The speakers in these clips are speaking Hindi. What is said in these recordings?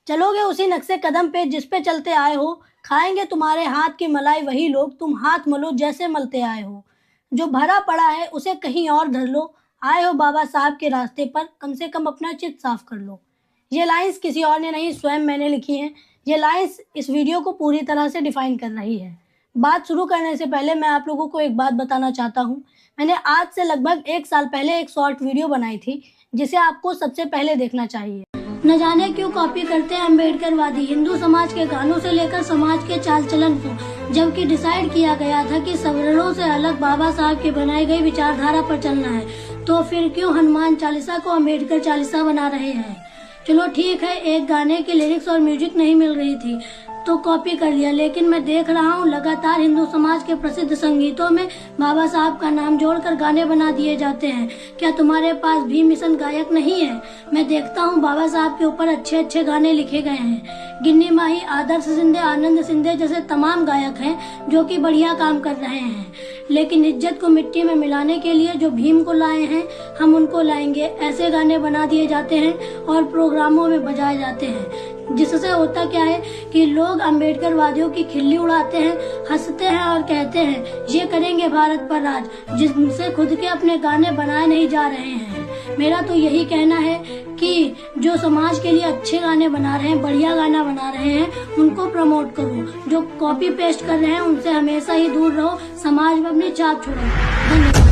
चलोगे उसी नक्शे कदम पे जिस पे चलते आए हो, खाएंगे तुम्हारे हाथ की मलाई वही लोग, तुम हाथ मलो जैसे मलते आए हो। जो भरा पड़ा है उसे कहीं और धर लो, आए हो बाबा साहब के रास्ते पर, कम से कम अपना चित साफ कर लो। ये लाइंस किसी और ने नहीं, स्वयं मैंने लिखी हैं। ये लाइंस इस वीडियो को पूरी तरह से डिफाइन कर रही है। बात शुरू करने से पहले मैं आप लोगों को एक बात बताना चाहता हूँ। मैंने आज से लगभग 1 साल पहले एक शॉर्ट वीडियो बनाई थी, जिसे आपको सबसे पहले देखना चाहिए। न जाने क्यों कॉपी करते हैं अम्बेडकरवादी हिंदू समाज के गानों से लेकर समाज के चाल चलन को, जबकि डिसाइड किया गया था कि सवर्णों से अलग बाबा साहब की बनाई गई विचारधारा पर चलना है। तो फिर क्यों हनुमान चालीसा को अम्बेडकर चालीसा बना रहे हैं? चलो ठीक है, एक गाने के लिरिक्स और म्यूजिक नहीं मिल रही थी तो कॉपी कर लिया, लेकिन मैं देख रहा हूँ लगातार हिंदू समाज के प्रसिद्ध संगीतों में बाबा साहब का नाम जोड़कर गाने बना दिए जाते हैं। क्या तुम्हारे पास भी मिशन गायक नहीं है? मैं देखता हूँ बाबा साहब के ऊपर अच्छे अच्छे गाने लिखे गए हैं। गिन्नी माही, आदर्श शिंदे, आनंद शिंदे जैसे तमाम गायक हैं जो कि बढ़िया काम कर रहे हैं, लेकिन इज्जत को मिट्टी में मिलाने के लिए जो भीम को लाए हैं हम उनको लाएंगे, ऐसे गाने बना दिए जाते हैं और प्रोग्रामों में बजाए जाते हैं। जिससे होता क्या है कि लोग अम्बेडकरवादियों की खिल्ली उड़ाते हैं, हंसते हैं और कहते हैं ये करेंगे भारत पर राज, जिनसे खुद के अपने गाने बनाए नहीं जा रहे हैं। मेरा तो यही कहना है कि जो समाज के लिए अच्छे गाने बना रहे हैं, बढ़िया गाना बना रहे हैं, उनको प्रमोट करो। जो कॉपी पेस्ट कर रहे हैं उनसे हमेशा ही दूर रहो, समाज में अपनी छाप छोड़ो। धन्यवाद।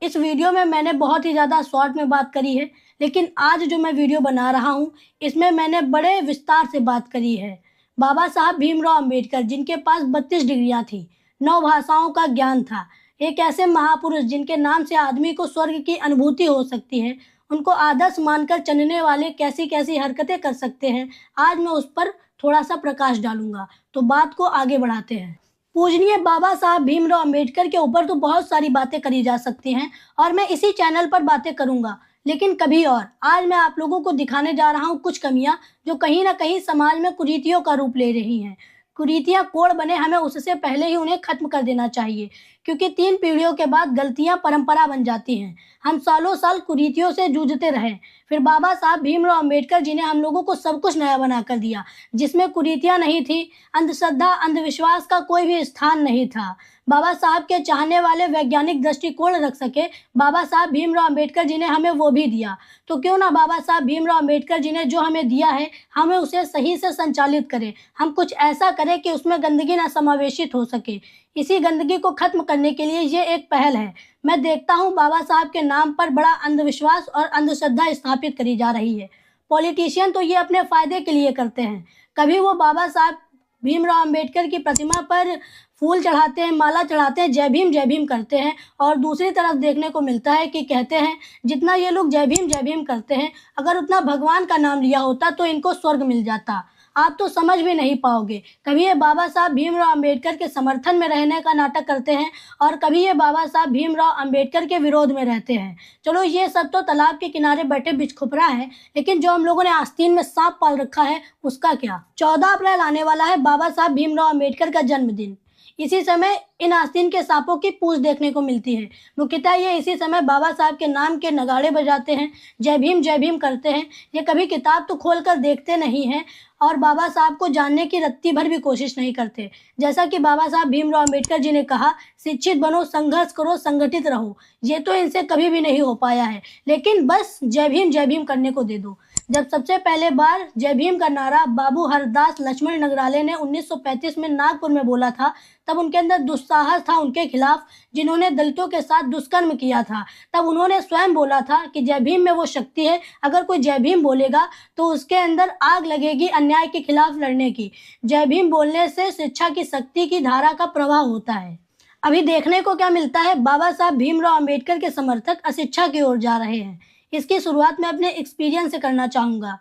इस वीडियो में मैंने बहुत ही ज़्यादा शॉर्ट में बात करी है, लेकिन आज जो मैं वीडियो बना रहा हूँ इसमें मैंने बड़े विस्तार से बात करी है। बाबा साहब भीमराव अंबेडकर, जिनके पास 32 डिग्रियां थी, 9 भाषाओं का ज्ञान था, एक ऐसे महापुरुष जिनके नाम से आदमी को स्वर्ग की अनुभूति हो सकती है, उनको आदर्श मानकर चलने वाले कैसी कैसी हरकतें कर सकते हैं, आज मैं उस पर थोड़ा सा प्रकाश डालूंगा। तो बात को आगे बढ़ाते हैं। पूजनीय बाबा साहब भीमराव अंबेडकर के ऊपर तो बहुत सारी बातें करी जा सकती हैं और मैं इसी चैनल पर बातें करूंगा, लेकिन कभी और। आज मैं आप लोगों को दिखाने जा रहा हूं कुछ कमियां जो कहीं ना कहीं समाज में कुरीतियों का रूप ले रही हैं। कुरीतियां कोड़ बने, हमें उससे पहले ही उन्हें खत्म कर देना चाहिए, क्योंकि 3 पीढ़ियों के बाद गलतियां परंपरा बन जाती हैं। हम सालों साल कुरीतियों से जूझते रहे, फिर बाबा साहब भीमराव अंबेडकर जी ने हम लोगों को सब कुछ नया बना कर दिया, जिसमें कुरीतियां नहीं थी, अंधश्रद्धा अंधविश्वास का कोई भी स्थान नहीं था। बाबा साहब के चाहने वाले वैज्ञानिक दृष्टिकोण रख सके, बाबा साहब भीमराव अंबेडकर जी ने हमें वो भी दिया। तो क्यों ना बाबा साहब भीमराव अंबेडकर जी ने जो हमें दिया है, हमें उसे सही से संचालित करें। हम कुछ ऐसा करें कि उसमें गंदगी ना समावेशित हो सके। इसी गंदगी को खत्म करने के लिए ये एक पहल है। मैं देखता हूँ बाबा साहब के नाम पर बड़ा अंधविश्वास और अंधश्रद्धा स्थापित करी जा रही है। पॉलिटिशियन तो ये अपने फायदे के लिए करते हैं। कभी वो बाबा साहब भीमराव अंबेडकर की प्रतिमा पर फूल चढ़ाते हैं, माला चढ़ाते हैं, जय भीम करते हैं, और दूसरी तरफ देखने को मिलता है कि कहते हैं जितना ये लोग जय भीम करते हैं, अगर उतना भगवान का नाम लिया होता तो इनको स्वर्ग मिल जाता। आप तो समझ भी नहीं पाओगे। कभी ये बाबा साहब भीमराव अंबेडकर के समर्थन में रहने का नाटक करते हैं और कभी ये बाबा साहब भीमराव अंबेडकर के विरोध में रहते हैं। चलो ये सब तो तालाब के किनारे बैठे बिचखुपरा है, लेकिन जो हम लोगों ने आस्तीन में सांप पाल रखा है उसका क्या? 14 अप्रैल आने वाला है बाबा साहब भीमराव अंबेडकर का जन्मदिन। इसी समय इन आस्तीन के सांपों की पूंछ देखने को मिलती है। मुख्यतः ये इसी समय बाबा साहब के नाम के नगाड़े बजाते हैं, जय भीम करते हैं। ये कभी किताब तो खोलकर देखते नहीं हैं और बाबा साहब को जानने की रत्ती भर भी कोशिश नहीं करते। जैसा कि बाबा साहब भीमराव अंबेडकर जी ने कहा, शिक्षित बनो, संघर्ष करो, संगठित रहो। ये तो इनसे कभी भी नहीं हो पाया है, लेकिन बस जय भीम करने को दे दो। जब सबसे पहले बार जय भीम का नारा बाबू हरदास लक्ष्मण नगराले ने 1935 में नागपुर में बोला था, तब उनके अंदर दुस्साहस था उनके खिलाफ जिन्होंने दलितों के साथ दुष्कर्म किया था। तब उन्होंने स्वयं बोला था कि जय भीम में वो शक्ति है, अगर कोई जय भीम बोलेगा तो उसके अंदर आग लगेगी अन्याय के खिलाफ लड़ने की। जय भीम बोलने से शिक्षा की शक्ति की धारा का प्रवाह होता है। अभी देखने को क्या मिलता है? बाबा साहब भीमराव अंबेडकर के समर्थक अशिक्षा की ओर जा रहे हैं। इसकी शुरुआत मैं अपने एक्सपीरियंस से करना चाहूँगा।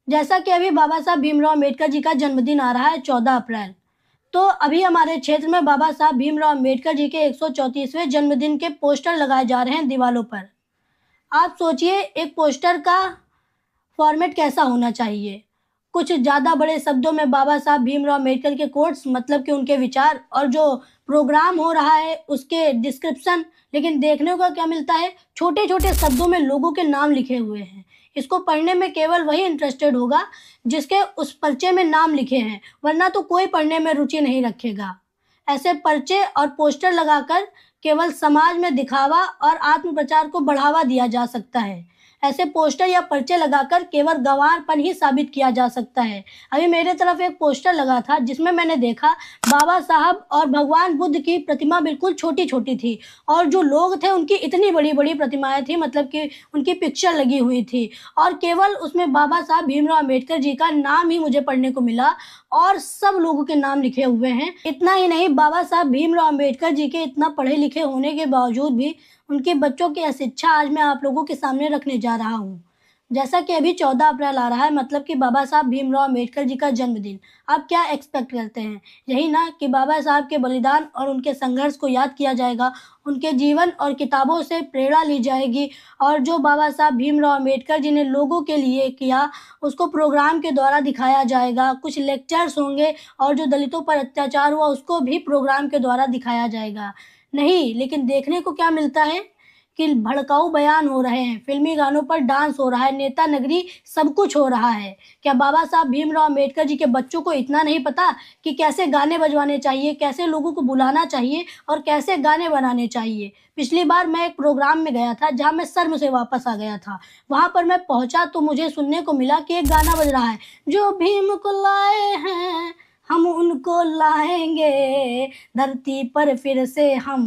जैसा कि अभी बाबा साहब भीमराव अंबेडकर जी का जन्मदिन आ रहा है 14 अप्रैल, तो अभी हमारे क्षेत्र में बाबा साहब भीमराव अंबेडकर जी के 134वें जन्मदिन के पोस्टर लगाए जा रहे हैं दीवारों पर। आप सोचिए एक पोस्टर का फॉर्मेट कैसा होना चाहिए। कुछ ज़्यादा बड़े शब्दों में बाबा साहब भीमराव अंबेडकर के कोट्स, मतलब कि उनके विचार, और जो प्रोग्राम हो रहा है उसके डिस्क्रिप्शन, लेकिन देखने को क्या मिलता है? छोटे छोटे शब्दों में लोगों के नाम लिखे हुए हैं। इसको पढ़ने में केवल वही इंटरेस्टेड होगा जिसके उस पर्चे में नाम लिखे हैं, वरना तो कोई पढ़ने में रुचि नहीं रखेगा। ऐसे पर्चे और पोस्टर लगाकर केवल समाज में दिखावा और आत्मप्रचार को बढ़ावा दिया जा सकता है। ऐसे पोस्टर या पर्चे लगाकर केवल गंवारपन ही साबित किया जा सकता है। अभी मेरे तरफ एक पोस्टर लगा था जिसमें मैंने देखा बाबा साहब और भगवान बुद्ध की प्रतिमा बिल्कुल छोटी छोटी थी और जो लोग थे उनकी इतनी बड़ी बड़ी प्रतिमाएं थी, मतलब कि उनकी पिक्चर लगी हुई थी और केवल उसमें बाबा साहब भीमराव अम्बेडकर जी का नाम ही मुझे पढ़ने को मिला और सब लोगों के नाम लिखे हुए हैं। इतना ही नहीं, बाबा साहब भीमराव अम्बेडकर जी के इतना पढ़े लिखे होने के बावजूद भी उनके बच्चों की अशिक्षा आज मैं आप लोगों के सामने रखने जा रहा हूँ। जैसा कि अभी 14 अप्रैल आ रहा है, मतलब कि बाबा साहब भीमराव अम्बेडकर जी का जन्मदिन। आप क्या एक्सपेक्ट करते हैं? यही ना कि बाबा साहब के बलिदान और उनके संघर्ष को याद किया जाएगा, उनके जीवन और किताबों से प्रेरणा ली जाएगी और जो बाबा साहब भीमराव अम्बेडकर जी ने लोगों के लिए किया उसको प्रोग्राम के द्वारा दिखाया जाएगा। कुछ लेक्चर्स होंगे और जो दलितों पर अत्याचार हुआ उसको भी प्रोग्राम के द्वारा दिखाया जाएगा। नहीं, लेकिन देखने को क्या मिलता है कि भड़काऊ बयान हो रहे हैं, फिल्मी गानों पर डांस हो रहा है, नेता नगरी सब कुछ हो रहा है। क्या बाबा साहब भीमराव अम्बेडकर जी के बच्चों को इतना नहीं पता कि कैसे गाने बजवाने चाहिए, कैसे लोगों को बुलाना चाहिए और कैसे गाने बनाने चाहिए? पिछली बार मैं एक प्रोग्राम में गया था जहां मैं शर्म से वापस आ गया था। वहां पर मैं पहुंचा तो मुझे सुनने को मिला कि एक गाना बज रहा है, जो भीम को लाए हैं हम उनको लाएंगे, धरती पर फिर से हम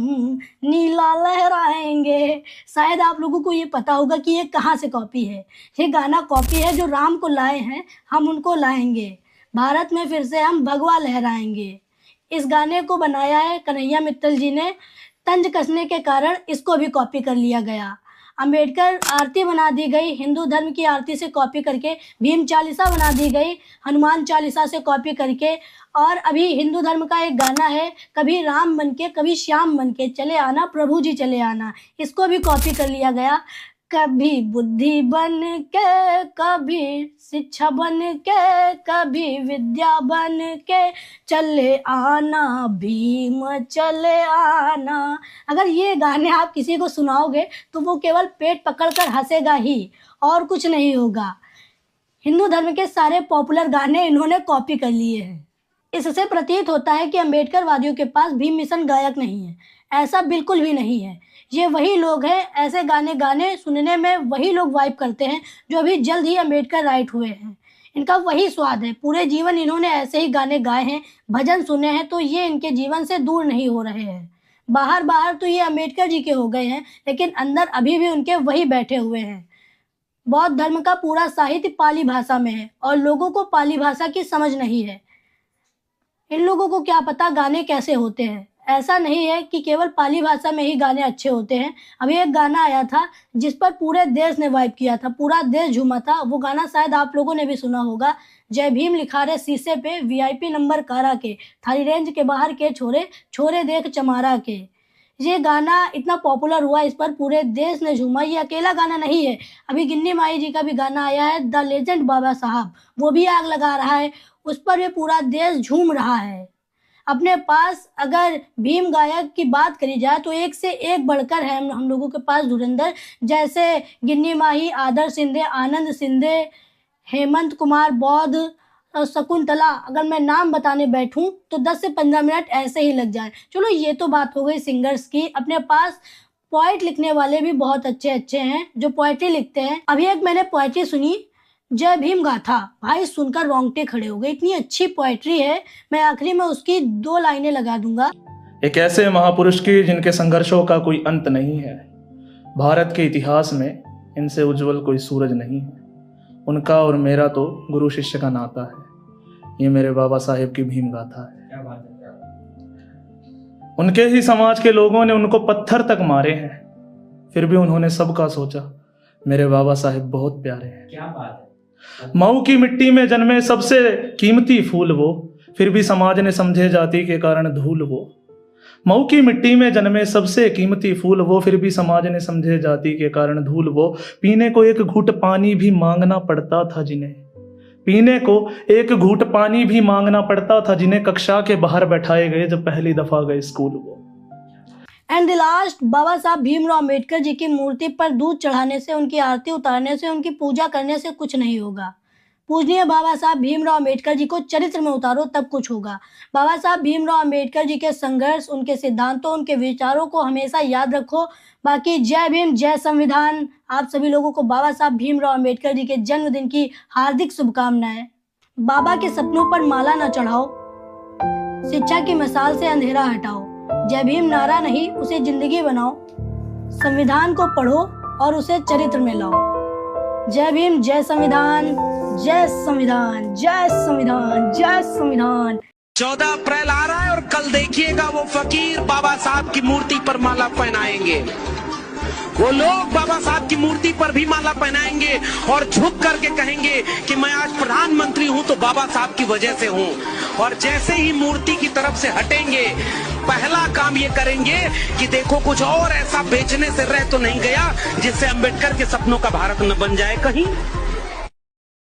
नीला लहराएंगे। शायद आप लोगों को ये पता होगा कि ये कहाँ से कॉपी है। ये गाना कॉपी है जो राम को लाए हैं हम उनको लाएंगे, भारत में फिर से हम भगवा लहराएंगे। इस गाने को बनाया है कन्हैया मित्तल जी ने, तंज कसने के कारण इसको भी कॉपी कर लिया गया। अम्बेडकर आरती बना दी गई, हिंदू धर्म की आरती से कॉपी करके भीम चालीसा बना दी गई, हनुमान चालीसा से कॉपी करके। और अभी हिंदू धर्म का एक गाना है, कभी राम बनके कभी श्याम बनके चले आना प्रभु जी चले आना, इसको भी कॉपी कर लिया गया। कभी बुद्धि बन के, कभी शिक्षा बन के, कभी विद्या बन के चले आना भीम चले आना। अगर ये गाने आप किसी को सुनाओगे तो वो केवल पेट पकड़कर हंसेगा ही और कुछ नहीं होगा। हिंदू धर्म के सारे पॉपुलर गाने इन्होंने कॉपी कर लिए हैं। इससे प्रतीत होता है कि अम्बेडकर वादियों के पास भीम मिशन गायक नहीं है। ऐसा बिल्कुल भी नहीं है। ये वही लोग हैं, ऐसे गाने सुनने में वही लोग वाइब करते हैं जो अभी जल्द ही अम्बेडकर राइट हुए हैं। इनका वही स्वाद है। पूरे जीवन इन्होंने ऐसे ही गाने गाए हैं, भजन सुने हैं, तो ये इनके जीवन से दूर नहीं हो रहे हैं। बाहर तो ये अम्बेडकर जी के हो गए हैं, लेकिन अंदर अभी भी उनके वही बैठे हुए हैं। बौद्ध धर्म का पूरा साहित्य पाली भाषा में है और लोगों को पाली भाषा की समझ नहीं है। इन लोगों को क्या पता गाने कैसे होते हैं। ऐसा नहीं है कि केवल पाली भाषा में ही गाने अच्छे होते हैं। अभी एक गाना आया था जिस पर पूरे देश ने वाइब किया था, पूरा देश झूमा था। वो गाना शायद आप लोगों ने भी सुना होगा, जय भीम लिखा रे शीशे पे, VIP नंबर कारा के, थारी रेंज के बाहर के छोरे छोरे देख चमारा के। ये गाना इतना पॉपुलर हुआ, इस पर पूरे देश ने झूमा। ये अकेला गाना नहीं है, अभी गिन्नी माई जी का भी गाना आया है, द लेजेंड बाबा साहब, वो भी आग लगा रहा है, उस पर भी पूरा देश झूम रहा है। अपने पास अगर भीम गायक की बात करी जाए तो एक से एक बढ़कर है हम लोगों के पास धुरंधर, जैसे गिन्नी माही, आदर्श शिंदे, आनंद शिंदे, हेमंत कुमार बौद्ध और शकुंतला। अगर मैं नाम बताने बैठूं तो 10 से 15 मिनट ऐसे ही लग जाए। चलो ये तो बात हो गई सिंगर्स की। अपने पास पोइट लिखने वाले भी बहुत अच्छे हैं जो पोएट्री लिखते हैं। अभी एक मैंने पोएट्री सुनी, जय भीम गाथा, भाई सुनकर रोंगटे खड़े हो गए, इतनी अच्छी पोएट्री है। मैं आखिरी में उसकी 2 लाइनें लगा दूंगा। एक ऐसे महापुरुष की जिनके संघर्षों का कोई अंत नहीं है, भारत के इतिहास में इनसे उज्जवल कोई सूरज नहीं है। उनका और मेरा तो गुरु शिष्य का नाता है, ये मेरे बाबा साहेब की भीम गाथा है। क्या बात है। उनके ही समाज के लोगों ने उनको पत्थर तक मारे हैं, फिर भी उन्होंने सबका सोचा, मेरे बाबा साहेब बहुत प्यारे हैं। क्या बात है। मऊ की मिट्टी में जन्मे सबसे कीमती फूल वो, फिर भी समाज ने समझे जाति के कारण धूल वो। मऊ की मिट्टी में जन्मे सबसे कीमती फूल वो, फिर भी समाज ने समझे जाति के कारण धूल वो। पीने को एक घूंट पानी भी मांगना पड़ता था जिन्हें, पीने को एक घूंट पानी भी मांगना पड़ता था जिन्हें कक्षा के बाहर बैठाए गए जब पहली दफा गए स्कूल वो। एंड द लास्ट, बाबा साहब भीमराव अम्बेडकर जी की मूर्ति पर दूध चढ़ाने से, उनकी आरती उतारने से, उनकी पूजा करने से कुछ नहीं होगा। पूजनीय बाबा साहब भीमराव अम्बेडकर जी को चरित्र में उतारो, तब कुछ होगा। बाबा साहब भीमराव अम्बेडकर जी के संघर्ष, उनके सिद्धांतों, उनके विचारों को हमेशा याद रखो। बाकी जय भीम, जय संविधान। आप सभी लोगों को बाबा साहब भीमराव अम्बेडकर जी के जन्मदिन की हार्दिक शुभकामनाएं। बाबा के सपनों पर माला न चढ़ाओ, शिक्षा की मिसाल से अंधेरा हटाओ। जय भीम नारा नहीं, उसे जिंदगी बनाओ। संविधान को पढ़ो और उसे चरित्र में लाओ। जय भीम, जय संविधान, जय संविधान, जय संविधान, जय संविधान। 14 अप्रैल आ रहा है और कल देखिएगा वो फकीर बाबा साहब की मूर्ति पर माला पहनाएंगे। वो लोग बाबा साहब की मूर्ति पर भी माला पहनाएंगे और झुक करके कहेंगे कि मैं आज प्रधानमंत्री हूं तो बाबा साहब की वजह से हूं। और जैसे ही मूर्ति की तरफ से हटेंगे, पहला काम ये करेंगे कि देखो कुछ और ऐसा बेचने से रह तो नहीं गया जिससे अंबेडकर के सपनों का भारत न बन जाए कहीं।